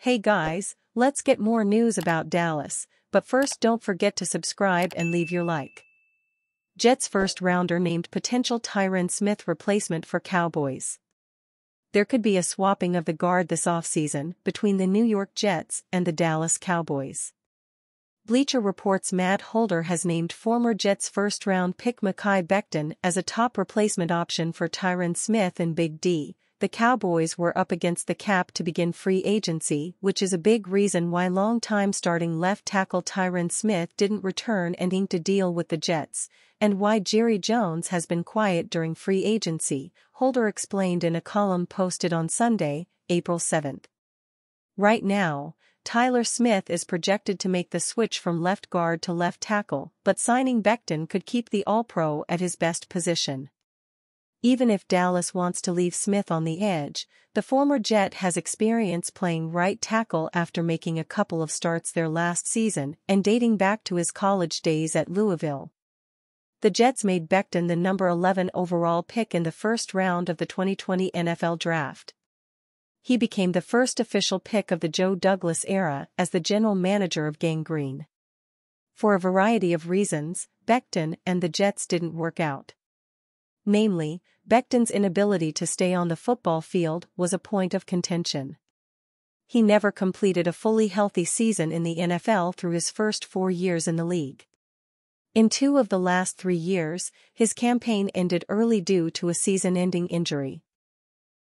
Hey guys, let's get more news about Dallas, but first don't forget to subscribe and leave your like. Jets first-rounder named potential Tyron Smith replacement for Cowboys. There could be a swapping of the guard this offseason between the New York Jets and the Dallas Cowboys. Bleacher Report's Matt Holder has named former Jets first-round pick Mekhi Becton as a top replacement option for Tyron Smith in Big D. The Cowboys were up against the cap to begin free agency, which is a big reason why longtime starting left tackle Tyron Smith didn't return and inked a deal with the Jets, and why Jerry Jones has been quiet during free agency, Holder explained in a column posted on Sunday, April 7. Right now, Tyron Smith is projected to make the switch from left guard to left tackle, but signing Becton could keep the All-Pro at his best position. Even if Dallas wants to leave Smith on the edge, the former Jet has experience playing right tackle after making a couple of starts there last season and dating back to his college days at Louisville. The Jets made Becton the number 11 overall pick in the first round of the 2020 NFL Draft. He became the first official pick of the Joe Douglas era as the general manager of Gang Green. For a variety of reasons, Becton and the Jets didn't work out. Namely, Becton's inability to stay on the football field was a point of contention. He never completed a fully healthy season in the NFL through his first 4 years in the league. In 2 of the last 3 years, his campaign ended early due to a season-ending injury.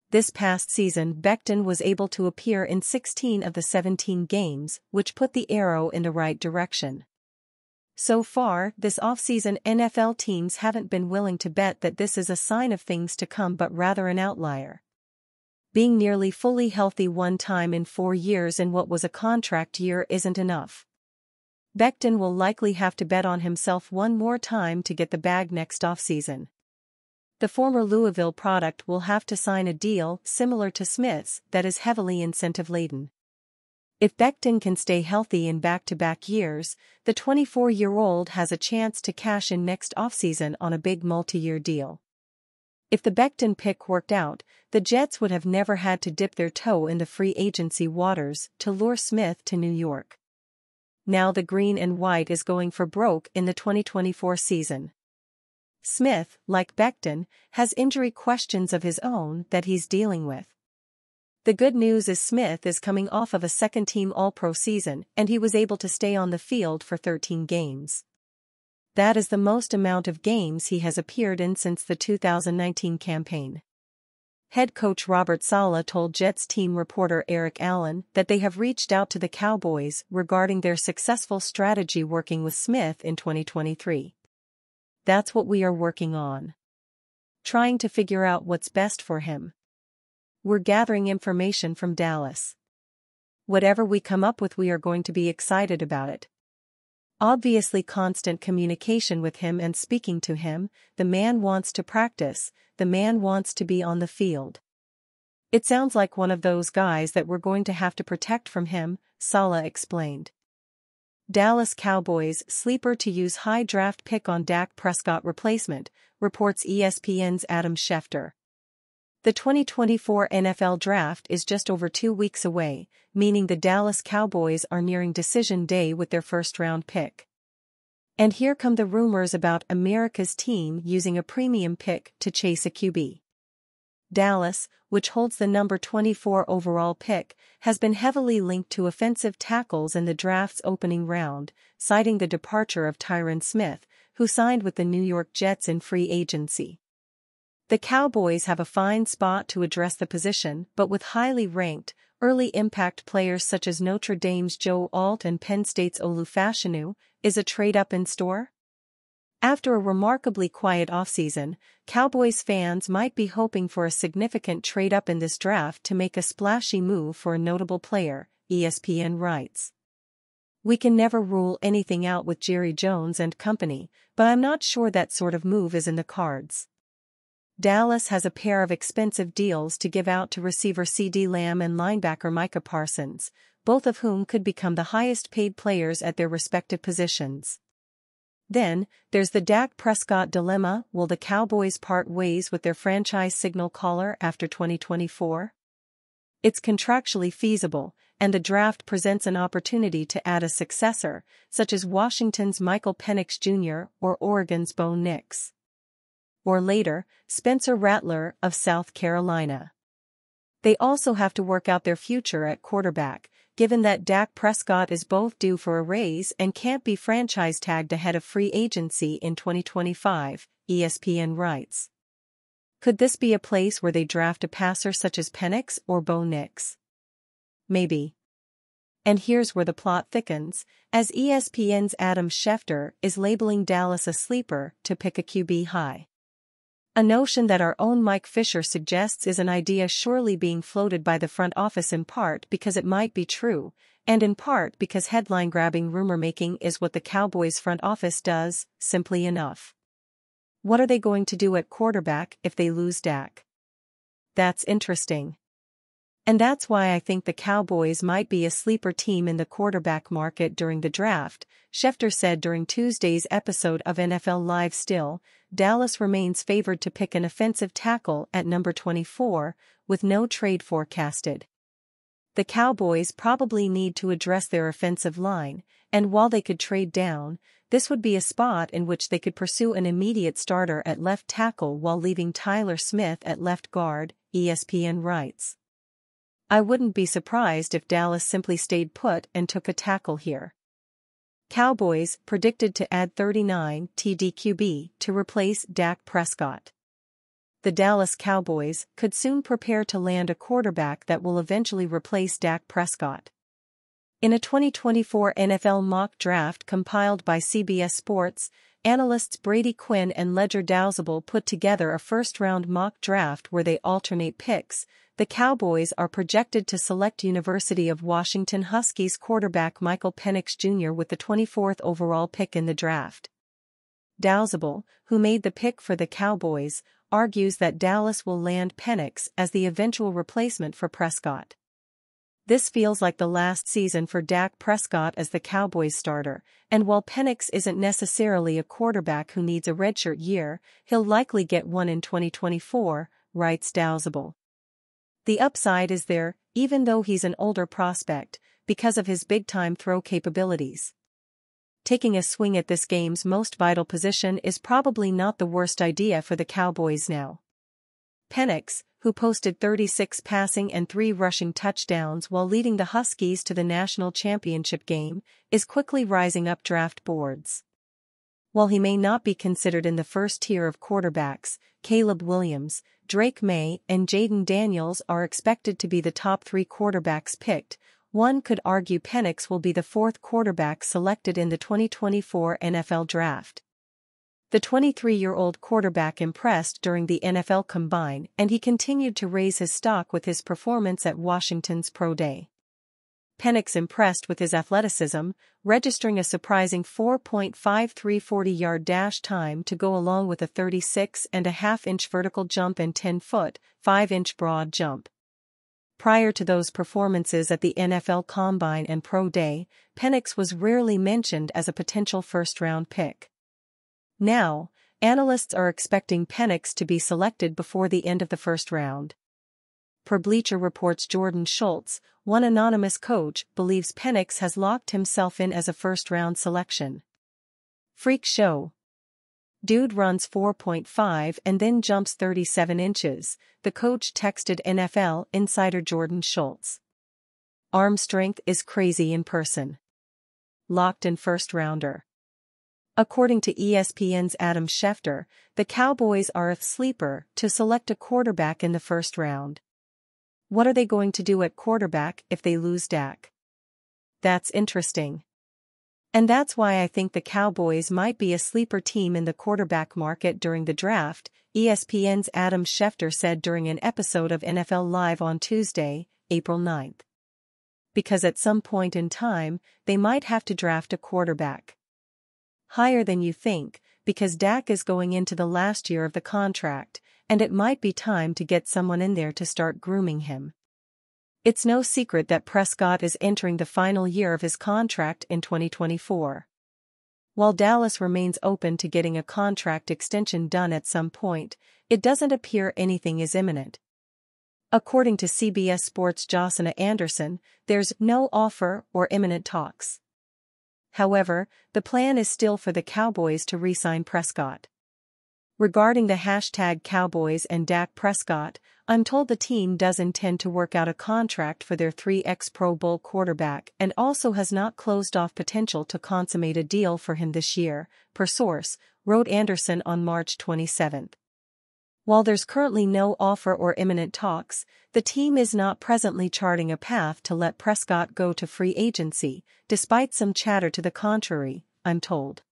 This past season, Becton was able to appear in 16 of the 17 games, which put the arrow in the right direction. So far, this offseason NFL teams haven't been willing to bet that this is a sign of things to come but rather an outlier. Being nearly fully healthy one time in 4 years in what was a contract year isn't enough. Becton will likely have to bet on himself one more time to get the bag next offseason. The former Louisville product will have to sign a deal similar to Smith's that is heavily incentive-laden. If Becton can stay healthy in back-to-back years, the 24-year-old has a chance to cash in next offseason on a big multi-year deal. If the Becton pick worked out, the Jets would have never had to dip their toe in the free agency waters to lure Smith to New York. Now the green and white is going for broke in the 2024 season. Smith, like Becton, has injury questions of his own that he's dealing with. The good news is Smith is coming off of a second-team All-Pro season and he was able to stay on the field for 13 games. That is the most amount of games he has appeared in since the 2019 campaign. Head coach Robert Saleh told Jets team reporter Eric Allen that they have reached out to the Cowboys regarding their successful strategy working with Smith in 2023. That's what we are working on. Trying to figure out what's best for him. We're gathering information from Dallas. Whatever we come up with, we are going to be excited about it. Obviously, constant communication with him and speaking to him. The man wants to practice, the man wants to be on the field. It sounds like one of those guys that we're going to have to protect from him, Saleh explained. Dallas Cowboys sleeper to use high draft pick on Dak Prescott replacement, reports ESPN's Adam Schefter. The 2024 NFL Draft is just over 2 weeks away, meaning the Dallas Cowboys are nearing decision day with their first-round pick. And here come the rumors about America's team using a premium pick to chase a QB. Dallas, which holds the number 24 overall pick, has been heavily linked to offensive tackles in the draft's opening round, citing the departure of Tyron Smith, who signed with the New York Jets in free agency. The Cowboys have a fine spot to address the position, but with highly ranked, early impact players such as Notre Dame's Joe Alt and Penn State's Olu Fashanu, is a trade-up in store? After a remarkably quiet offseason, Cowboys fans might be hoping for a significant trade-up in this draft to make a splashy move for a notable player, ESPN writes. We can never rule anything out with Jerry Jones and company, but I'm not sure that sort of move is in the cards. Dallas has a pair of expensive deals to give out to receiver CeeDee Lamb and linebacker Micah Parsons, both of whom could become the highest-paid players at their respective positions. Then, there's the Dak Prescott dilemma. Will the Cowboys part ways with their franchise signal caller after 2024? It's contractually feasible, and the draft presents an opportunity to add a successor, such as Washington's Michael Penix Jr. or Oregon's Bo Nix. Or later, Spencer Rattler of South Carolina. They also have to work out their future at quarterback, given that Dak Prescott is both due for a raise and can't be franchise tagged ahead of free agency in 2025, ESPN writes. Could this be a place where they draft a passer such as Penix or Bo Nix? Maybe. And here's where the plot thickens, as ESPN's Adam Schefter is labeling Dallas a sleeper to pick a QB high. A notion that our own Mike Fisher suggests is an idea surely being floated by the front office in part because it might be true, and in part because headline-grabbing rumor-making is what the Cowboys front office does, simply enough. What are they going to do at quarterback if they lose Dak? That's interesting. And that's why I think the Cowboys might be a sleeper team in the quarterback market during the draft, Schefter said during Tuesday's episode of NFL Live. Still, Dallas remains favored to pick an offensive tackle at number 24, with no trade forecasted. The Cowboys probably need to address their offensive line, and while they could trade down, this would be a spot in which they could pursue an immediate starter at left tackle while leaving Tyron Smith at left guard, ESPN writes. I wouldn't be surprised if Dallas simply stayed put and took a tackle here. Cowboys predicted to add 39 TDQB to replace Dak Prescott. The Dallas Cowboys could soon prepare to land a quarterback that will eventually replace Dak Prescott. In a 2024 NFL mock draft compiled by CBS Sports, analysts Brady Quinn and Ledger Douzable put together a first-round mock draft where they alternate picks. The Cowboys are projected to select University of Washington Huskies quarterback Michael Penix Jr. with the 24th overall pick in the draft. Douzable, who made the pick for the Cowboys, argues that Dallas will land Penix as the eventual replacement for Prescott. This feels like the last season for Dak Prescott as the Cowboys starter, and while Penix isn't necessarily a quarterback who needs a redshirt year, he'll likely get one in 2024, writes Douzable. The upside is there, even though he's an older prospect, because of his big-time throw capabilities. Taking a swing at this game's most vital position is probably not the worst idea for the Cowboys now. Penix, who posted 36 passing and 3 rushing touchdowns while leading the Huskies to the national championship game, is quickly rising up draft boards. While he may not be considered in the first tier of quarterbacks, Caleb Williams, Drake May, and Jaden Daniels are expected to be the top 3 quarterbacks picked. One could argue Penix will be the 4th quarterback selected in the 2024 NFL Draft. The 23-year-old quarterback impressed during the NFL Combine, and he continued to raise his stock with his performance at Washington's Pro Day. Penix impressed with his athleticism, registering a surprising 4.53 40-yard dash time to go along with a 36.5-inch vertical jump and 10-foot, 5-inch broad jump. Prior to those performances at the NFL Combine and Pro Day, Penix was rarely mentioned as a potential first-round pick. Now, analysts are expecting Penix to be selected before the end of the first round. Per Bleacher Report's Jordan Schultz, one anonymous coach believes Penix has locked himself in as a first-round selection. Freak show. Dude runs 4.5 and then jumps 37 inches, the coach texted NFL insider Jordan Schultz. Arm strength is crazy in person. Locked in first-rounder. According to ESPN's Adam Schefter, the Cowboys are a sleeper to select a quarterback in the first round. What are they going to do at quarterback if they lose Dak? That's interesting. And that's why I think the Cowboys might be a sleeper team in the quarterback market during the draft, ESPN's Adam Schefter said during an episode of NFL Live on Tuesday, April 9th. Because at some point in time, they might have to draft a quarterback. Higher than you think, because Dak is going into the last year of the contract, and it might be time to get someone in there to start grooming him. It's no secret that Prescott is entering the final year of his contract in 2024. While Dallas remains open to getting a contract extension done at some point, it doesn't appear anything is imminent. According to CBS Sports' Josina Anderson, there's no offer or imminent talks. However, the plan is still for the Cowboys to re-sign Prescott. Regarding the hashtag Cowboys and Dak Prescott, I'm told the team does intend to work out a contract for their 3x Pro Bowl quarterback and also has not closed off potential to consummate a deal for him this year, per source, wrote Anderson on March 27. While there's currently no offer or imminent talks, the team is not presently charting a path to let Prescott go to free agency, despite some chatter to the contrary, I'm told.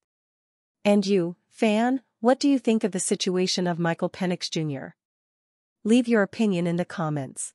And you, fan, what do you think of the situation of Michael Penix Jr.? Leave your opinion in the comments.